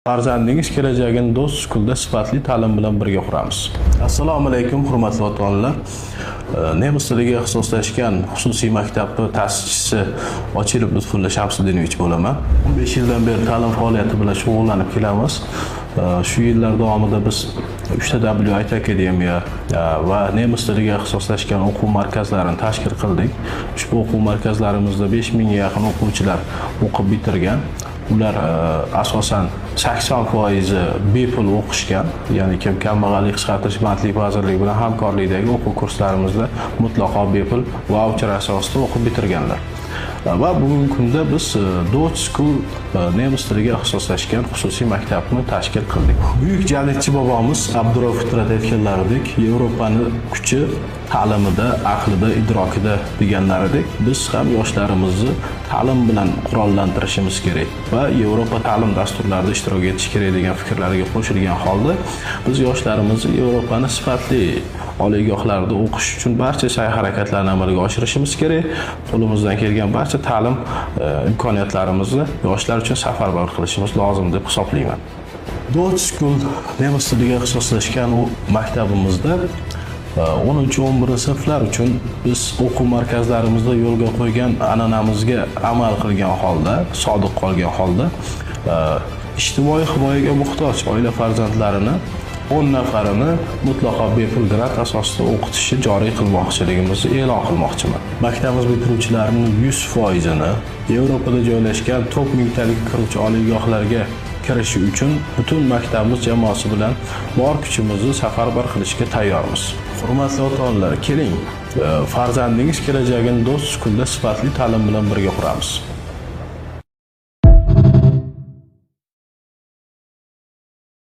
Farzandingiz kelajagini do'st skulda sifatli ta'lim bilan birga quramiz. Assalomu alaykum, hurmatli ota-onalar. Nemis tiliga ixtisoslashgan xususiy maktabning ta'sischisi Ochilov Lutfulla Shamsuddinovich bo'laman. 15 yildan beri ta'lim faoliyati bilan shug'ullanib kelamiz. Shu yillar davomida biz 3 ta WIT Akademiya va nemis tiliga ixtisoslashgan o'quv markazlarini tashkil qildik. Ushbu o'quv markazlarimizda 5000 ga yaqin o'quvchilar o'qib bitirgan. Ular asosan 80% bepul o'qishgan, ya'ni kim kambag'allik qisqartirish bandlik vazirligi bilan hamkorlikdagi o'quv kurslarimizda mutlaqo bepul vaucher asosida o'qib bitirganlar. Va bugungi kunda biz Deutsch School nemis tiliga ixtisoslashgan xususiy maktabni tashkil qildik. Buyuk jadidchi bobomiz Abdurov Fitrat aytganlaridek, Yevropani kuchi ta'limida, aqlida, idrokida deganlaridek, biz ham yoshlarimizni ta'lim bilan qurollantirishimiz kerak va Yevropa ta'lim dasturlarida ishtirok etish kerak degan fikrlarga qo'shilgan holda biz yoshlarimizni Yevropani sifatli oliygohlarda o'qish uchun barcha sa'y-harakatlarni amalga oshirishimiz kerak. Qo'limizdan kelgan barcha ta'lim imkoniyatlarimizni yoshlar uchun safarbar qilishimiz lozim deb hisoblayman. Deutsch School nemis tiliga ixtisoslashgan maktabimizda 10-11 sinflar uchun biz o'quv markazlarimizda yo'lga qo'ygan an'anamizga amal qilgan holda, sodiq qolgan holda ijtimoiy himoyaga muhtoj oila farzandlarini 10 nafarini mutlaqo bepul grant asosida o'qitishni joriy qilmoqchiligimizni e'lon qilmoqchiman. Maktabimiz bitiruvchilarining 100%ni Yevropada joylashgan top mingtalik kiruvchi oliygohlarga kirishi uchun butun maktabimiz jamoasi bilan bor kuchimizni safarbar qilishga tayyormiz. Hurmatli ota-onalar, keling, farzandingiz kelajagini do'st skulda sifatli ta'lim bilan birga quramiz.